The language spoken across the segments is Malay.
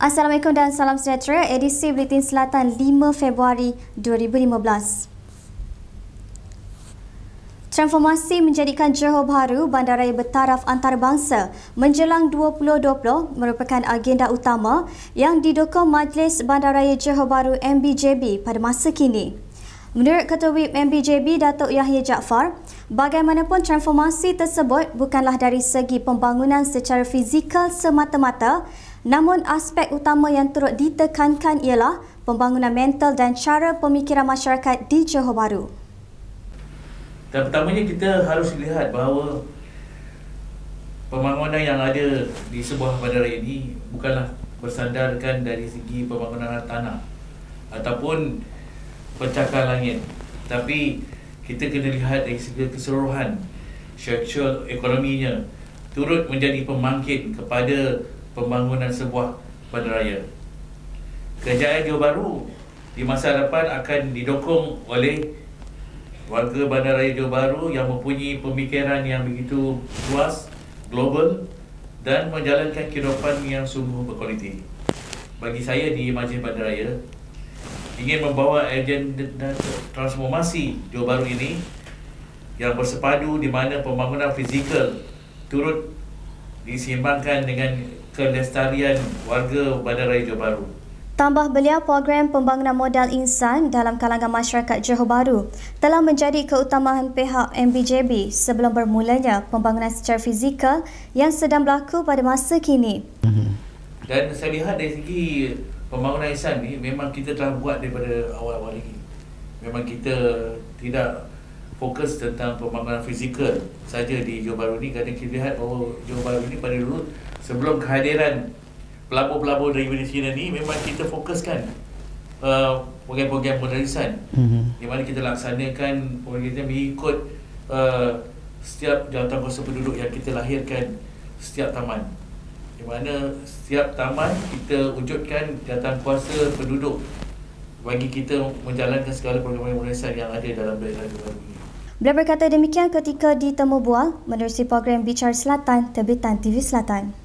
Assalamualaikum dan salam sejahtera. Edisi Buletin Selatan 5 Februari 2015. Transformasi menjadikan Johor Bahru bandaraya bertaraf antarabangsa menjelang 2020 merupakan agenda utama yang didukung Majlis Bandaraya Johor Bahru MBJB pada masa kini. Menurut Ketua Whip MBJB Datuk Yahya Jaafar, bagaimanapun transformasi tersebut bukanlah dari segi pembangunan secara fizikal semata-mata, namun aspek utama yang turut ditekankan ialah pembangunan mental dan cara pemikiran masyarakat di Johor Bahru. Dan pertamanya kita harus lihat bahawa pembangunan yang ada di sebuah bandaraya ini bukanlah bersandarkan dari segi pembangunan tanah ataupun pencakar langit, tapi kita kena lihat dari segi keseluruhan sosial ekonominya turut menjadi pembangkit kepada pembangunan sebuah bandaraya. Kejayaan Johor Bahru di masa depan akan didukung oleh warga bandaraya Johor Bahru yang mempunyai pemikiran yang begitu luas, global dan menjalankan kehidupan yang sungguh berkualiti. Bagi saya di Majlis Bandaraya, ingin membawa agenda transformasi Johor Bahru ini yang bersepadu di mana pembangunan fizikal turut diseimbangkan dengan kelestarian warga bandaraya Johor Bahru. Tambah beliau, program pembangunan modal insan dalam kalangan masyarakat Johor Bahru telah menjadi keutamaan pihak MBJB sebelum bermulanya pembangunan secara fizikal yang sedang berlaku pada masa kini. Dan saya lihat dari segi pembangunan insan ni memang kita telah buat daripada awal-awal lagi. Memang kita tidak fokus tentang pembangunan fizikal saja di Johor Bahru ni, kerana kita lihat bahawa Johor Bahru ni pada dulu sebelum kehadiran pelabur-pelabur dari Malaysia ni memang kita fokuskan program-program modal insan di mana kita laksanakan program mengikut setiap jawatankuasa penduduk yang kita lahirkan setiap taman, di mana setiap taman kita wujudkan jawatankuasa penduduk bagi kita menjalankan segala program modal insan yang ada dalam daerah Johor Bahru ini. Beliau berkata demikian ketika ditemu bual menerusi program Bicara Selatan terbitan TV Selatan.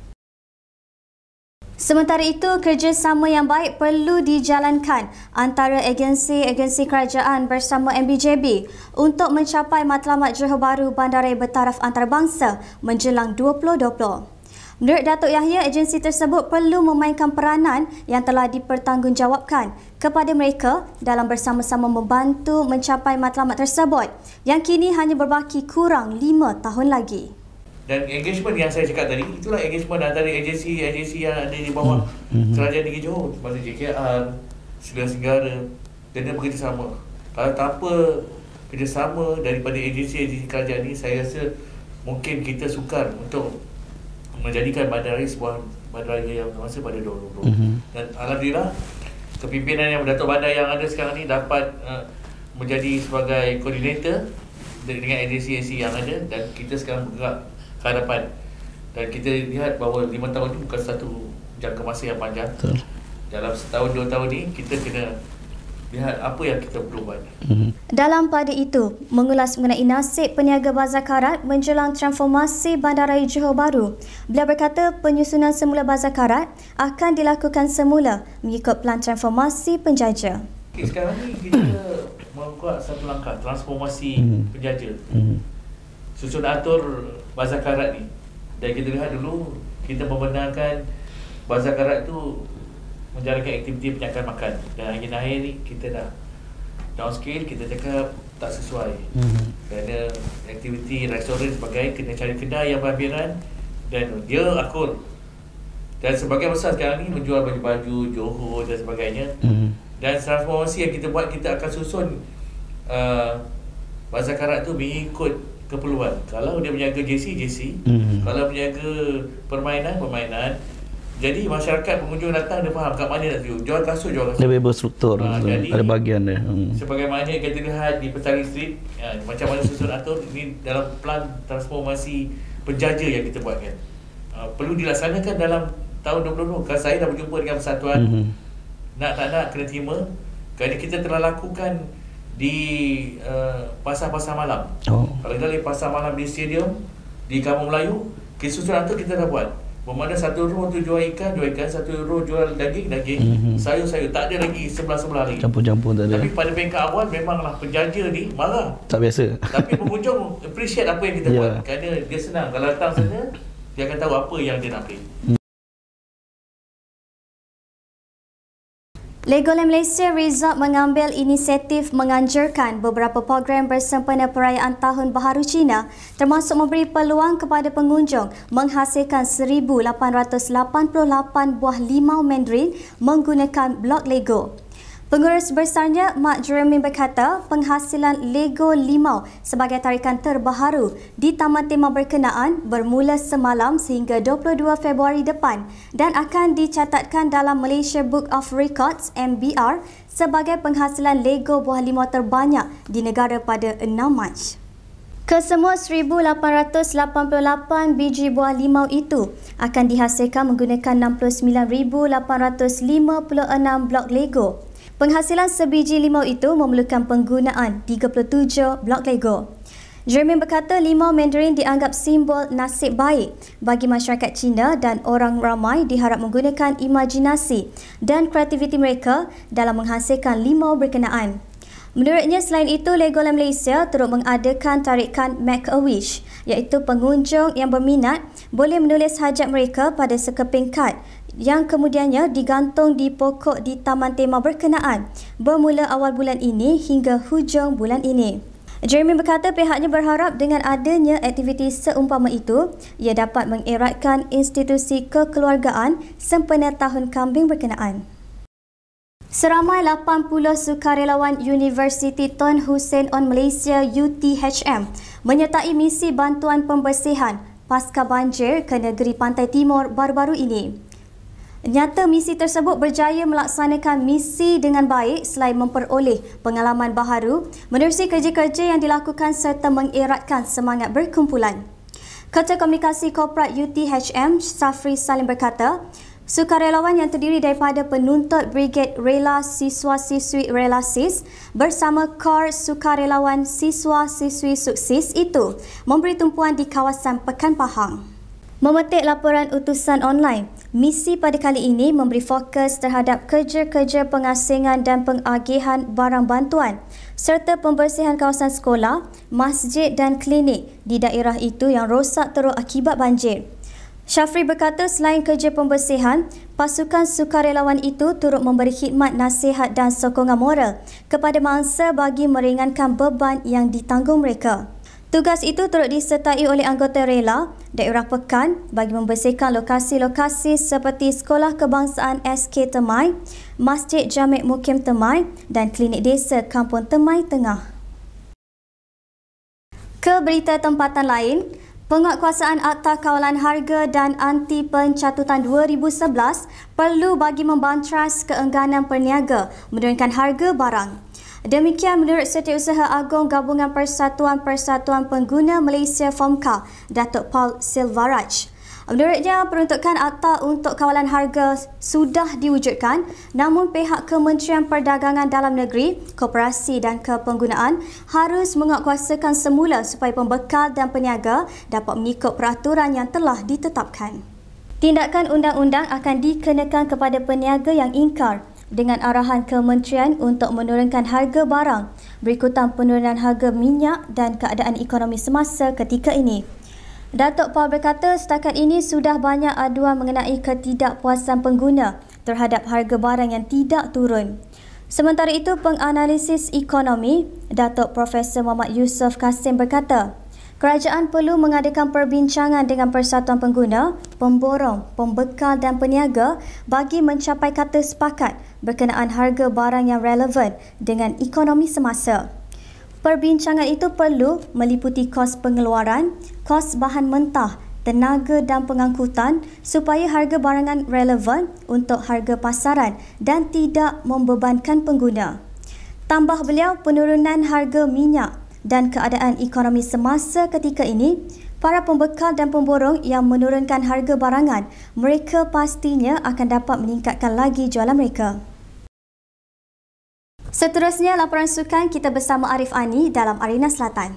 Sementara itu, kerjasama yang baik perlu dijalankan antara agensi-agensi kerajaan bersama MBJB untuk mencapai matlamat Johor Bahru bandaraya bertaraf antarabangsa menjelang 2020. Menurut Datuk Yahya, agensi tersebut perlu memainkan peranan yang telah dipertanggungjawabkan kepada mereka dalam bersama-sama membantu mencapai matlamat tersebut yang kini hanya berbaki kurang 5 tahun lagi. Dan engagement yang saya cakap tadi, itulah engagement antara agensi-agensi yang ada di bawah Kerajaan Negeri Johor, seperti JKR, Segala Singgara, dan dia bekerjasama. Kalau tanpa kerjasama daripada agensi-agensi kerajaan ini, saya rasa mungkin kita sukar untuk menjadikan bandaraya sebuah bandaraya yang bermasa pada 2020. Dan alhamdulillah, kepimpinan yang Datuk Bandar yang ada sekarang ni dapat menjadi sebagai koordinator dengan agensi-agensi yang ada, dan kita sekarang bergerak ke hadapan. Dan kita lihat bahawa 5 tahun ini bukan satu jangka masa yang panjang. Betul. Dalam setahun 2 tahun ni kita kena lihat apa yang kita perlu buat. Dalam pada itu, mengulas mengenai nasib peniaga bazar karat menjelang transformasi bandaraya Johor Bahru, beliau berkata penyusunan semula bazar karat akan dilakukan semula mengikut pelan transformasi penjaja. Okay, sekarang ni kita membuat satu langkah transformasi penjaja. Susun atur bazar karat ni. Dan kita lihat dulu kita membenarkan bazar karat tu menjalankan aktiviti penyangkal makan, dan akhir-akhir ni kita dah downscale, kita cakap tak sesuai. Kerana aktiviti restoran sebagai kena cari kedai yang berhampiran dan dia akur. Dan sebagai besar sekarang ni menjual baju-baju Johor dan sebagainya. Dan transformasi yang kita buat, kita akan susun bazar karat tu mengikut keperluan. Kalau dia menjaga JC, kalau menjaga permainan. Jadi masyarakat pengunjung datang dia faham kat mana nak tuju. Jual kasut. Lebih berstruktur. Jadi ada bahagian dia. Sebagaimana yang kita lihat di Petaling Street, macam mana susun atur ini dalam plan transformasi penjaja yang kita buatkan. Perlu dilaksanakan dalam tahun 2020. Kalau saya dah berjumpa dengan Persatuan, nak tak nak kena terima, kerana kita telah lakukan di pasar-pasar malam. Kalau kita lihat pasar malam di stadium, di Kampung Melayu, susunan tu kita dah buat. Bermakna satu row tu jual ikan, satu row jual daging, sayur-sayur. Tak ada lagi sebelah-sebelah lagi. Campur-campur tak ada. Tapi pada peringkat awal memanglah penjaja ni marah. Tak biasa. Tapi pengunjung appreciate apa yang kita buat. Kerana dia senang. Kalau datang sana, dia akan tahu apa yang dia nak beli. Legoland Malaysia Resort mengambil inisiatif menganjurkan beberapa program bersempena perayaan Tahun Baharu Cina termasuk memberi peluang kepada pengunjung menghasilkan 1,888 buah limau Mandarin menggunakan blok Lego. Pengurus besarnya, Mak Jeremy berkata penghasilan Lego limau sebagai tarikan terbaharu di taman tema berkenaan bermula semalam sehingga 22 Februari depan dan akan dicatatkan dalam Malaysia Book of Records MBR sebagai penghasilan Lego buah limau terbanyak di negara pada 6 Mac. Kesemua 1,888 biji buah limau itu akan dihasilkan menggunakan 69,856 blok Lego. Penghasilan sebiji limau itu memerlukan penggunaan 37 blok Lego. Jeremy berkata limau Mandarin dianggap simbol nasib baik bagi masyarakat Cina dan orang ramai diharap menggunakan imajinasi dan kreativiti mereka dalam menghasilkan limau berkenaan. Menurutnya, selain itu, Legoland Malaysia turut mengadakan tarikan Make-A-Wish, iaitu pengunjung yang berminat boleh menulis hajat mereka pada sekeping kad yang kemudiannya digantung di pokok di taman tema berkenaan bermula awal bulan ini hingga hujung bulan ini. Jeremy berkata pihaknya berharap dengan adanya aktiviti seumpama itu, ia dapat mengeratkan institusi kekeluargaan sempena Tahun Kambing berkenaan. Seramai 80 sukarelawan Universiti Tun Hussein On Malaysia UTHM menyertai misi bantuan pembersihan pasca banjir ke negeri Pantai Timur baru-baru ini. Nyata misi tersebut berjaya melaksanakan misi dengan baik selain memperoleh pengalaman baharu menerusi kerja-kerja yang dilakukan serta mengeratkan semangat berkumpulan. Ketua Komunikasi Korporat UTHM, Safri Salim berkata, sukarelawan yang terdiri daripada penuntut Brigade Rela Siswa-Siswi Rela SIS bersama Kor Sukarelawan Siswa-Siswi Suksis itu memberi tumpuan di kawasan Pekan Pahang. Memetik laporan utusan online, misi pada kali ini memberi fokus terhadap kerja-kerja pengasingan dan pengagihan barang bantuan serta pembersihan kawasan sekolah, masjid dan klinik di daerah itu yang rosak teruk akibat banjir. Syafri berkata selain kerja pembersihan, pasukan sukarelawan itu turut memberi khidmat nasihat dan sokongan moral kepada mangsa bagi meringankan beban yang ditanggung mereka. Tugas itu turut disertai oleh anggota rela daerah Pekan bagi membersihkan lokasi-lokasi seperti Sekolah Kebangsaan SK Temai, Masjid Jamik Mukim Temai dan Klinik Desa Kampung Temai Tengah. Ke berita tempatan lain, Penguatkuasaan Akta Kawalan Harga dan Anti Pencatutan 2011 perlu bagi membantras keengganan perniaga menurunkan harga barang. Demikian menurut Setiausaha Agung Gabungan Persatuan-Persatuan Pengguna Malaysia FOMCA, Datuk Paul Silvaraj. Menurutnya, peruntukan akta untuk kawalan harga sudah diwujudkan, namun pihak Kementerian Perdagangan Dalam Negeri, Koperasi dan Kepenggunaan harus menguatkuasakan semula supaya pembekal dan peniaga dapat mengikut peraturan yang telah ditetapkan. Tindakan undang-undang akan dikenakan kepada peniaga yang ingkar dengan arahan kementerian untuk menurunkan harga barang berikutan penurunan harga minyak dan keadaan ekonomi semasa ketika ini. Datuk Paul berkata setakat ini sudah banyak aduan mengenai ketidakpuasan pengguna terhadap harga barang yang tidak turun. Sementara itu, penganalisis ekonomi Datuk Profesor Muhammad Yusof Kasim berkata, kerajaan perlu mengadakan perbincangan dengan persatuan pengguna, pemborong, pembekal dan peniaga bagi mencapai kata sepakat berkenaan harga barang yang relevan dengan ekonomi semasa. Perbincangan itu perlu meliputi kos pengeluaran, kos bahan mentah, tenaga dan pengangkutan supaya harga barangan relevan untuk harga pasaran dan tidak membebankan pengguna. Tambah beliau, penurunan harga minyak dan keadaan ekonomi semasa ketika ini, para pembekal dan pemborong yang menurunkan harga barangan, mereka pastinya akan dapat meningkatkan lagi jualan mereka. Seterusnya, laporan sukan kita bersama Arif Ani dalam Arena Selatan.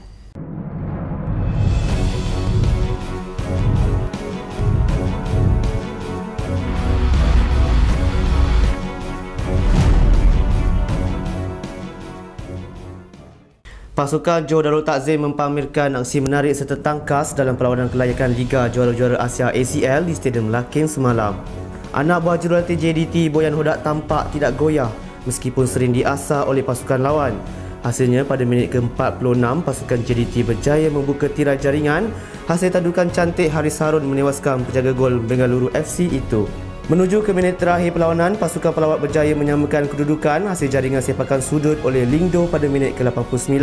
Pasukan Johor Darul Takzim mempamerkan aksi menarik serta tangkas dalam perlawanan kelayakan Liga Juara-Juara Asia ACL di Stadium Larkin semalam. Anak buah jurulatih JDT Boyan Hodak tampak tidak goyah meskipun sering diasah oleh pasukan lawan. Hasilnya pada minit ke-46, pasukan JDT berjaya membuka tirai jaringan hasil tadukan cantik Haris Harun menewaskan penjaga gol Bengaluru FC itu. Menuju ke minit terakhir perlawanan, pasukan pelawat berjaya menyamakan kedudukan hasil jaringan sepakan sudut oleh Lingdo pada minit ke-89.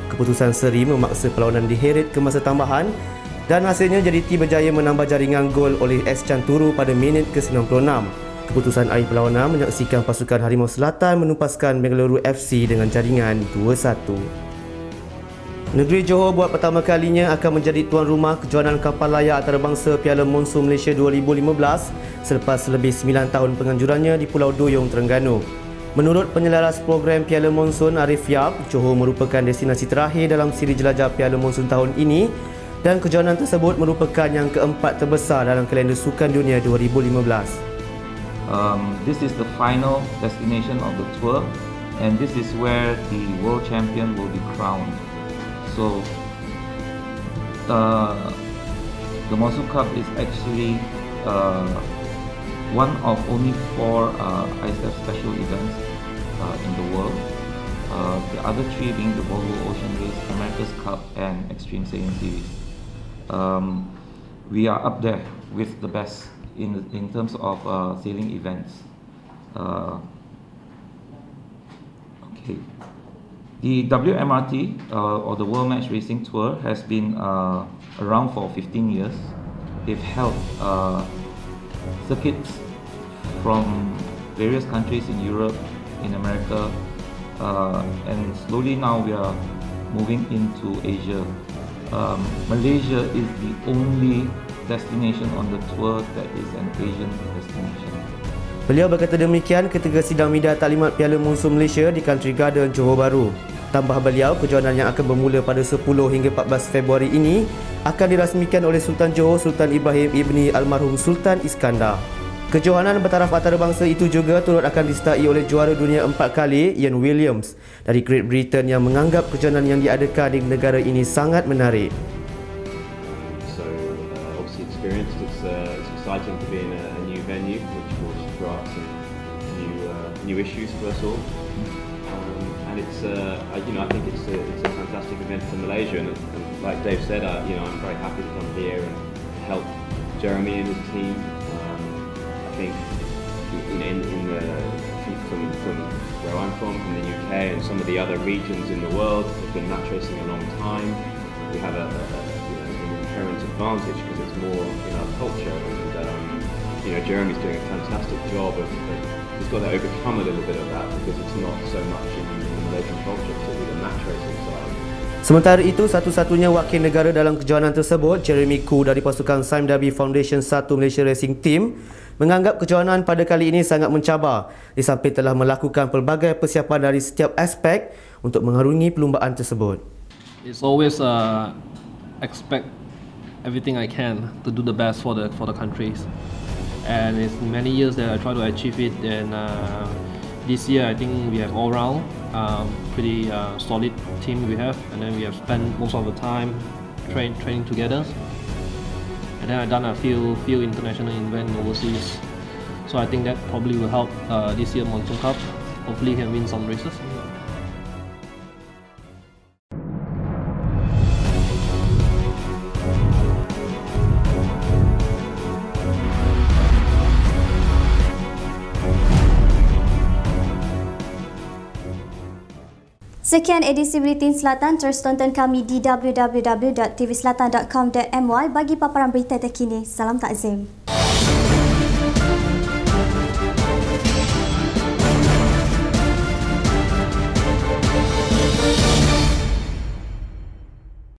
Keputusan seri memaksa perlawanan diheret ke masa tambahan dan hasilnya JDT berjaya menambah jaringan gol oleh S. Chanturu pada minit ke-96. Keputusan akhir perlawanan menyaksikan pasukan Harimau Selatan menumpaskan Bengaluru FC dengan jaringan 2-1. Negeri Johor buat pertama kalinya akan menjadi tuan rumah kejohanan kapal layar antarabangsa Piala Monsun Malaysia 2015 selepas lebih 9 tahun penganjurannya di Pulau Duyung, Terengganu. Menurut penyelaras program Piala Monsun Arif Yap, Johor merupakan destinasi terakhir dalam siri jelajah Piala Monsun tahun ini dan kejohanan tersebut merupakan yang keempat terbesar dalam kalender Sukan Dunia 2015. This is the final destination of the tour and this is where the world champion will be crowned. So the Monsun Cup is actually one of only 4 ISF special events in the world. The other 3 being the Volvo Ocean Race, America's Cup and Extreme Sailing Series. We are up there with the best in terms of sailing events. Okay. The WMRT or the World Match Racing Tour has been around for 15 years. They've held circuits from various countries in Europe, in America, and slowly now we are moving into Asia. Malaysia is the only destination on the tour that is an Asian destination. Beliau berkata demikian ketika sidang media taklimat Piala Monsun Malaysia di Country Garden, Johor Bahru. Tambah beliau, kejohanan yang akan bermula pada 10 hingga 14 Februari ini akan dirasmikan oleh Sultan Johor Sultan Ibrahim Ibni Almarhum Sultan Iskandar. Kejohanan bertaraf antarabangsa itu juga turut akan disertai oleh juara dunia 4 kali Ian Williams dari Great Britain yang menganggap kejohanan yang diadakan di negara ini sangat menarik. So obviously experienced. It's exciting to be in a new venue, which will throw up some new issues for us all. And it's I think it's a fantastic event for Malaysia. And like Dave said, I'm very happy to come here and help Jeremy and his team. I think from where I'm from the UK and some of the other regions in the world, have been match racing a long time. We have an inherent advantage because it's more in our culture, and Jeremy's doing a fantastic job of he's got to overcome a little bit of that because it's not so much in the Malaysian culture, particularly the match racing side. Sementara itu, satu-satunya wakil negara dalam kejohanan tersebut, Jeremy Khoo dari pasukan Sime Darby Foundation 1 Malaysia Racing Team, menganggap kejohanan pada kali ini sangat mencabar di samping telah melakukan pelbagai persiapan dari setiap aspek untuk mengarungi perlumbaan tersebut. It's always expect everything I can to do the best for the countries, and it's many years that I try to achieve it. And this year I think we have all round pretty solid team we have, and then we have spent most of the time training together. And then I've done a few international events overseas, so I think that probably will help this year Monsun Cup. Hopefully, can win some races. Sekian edisi Buletin Selatan. Terus tonton kami di www.tvselatan.com.my bagi paparan berita terkini. Salam takzim.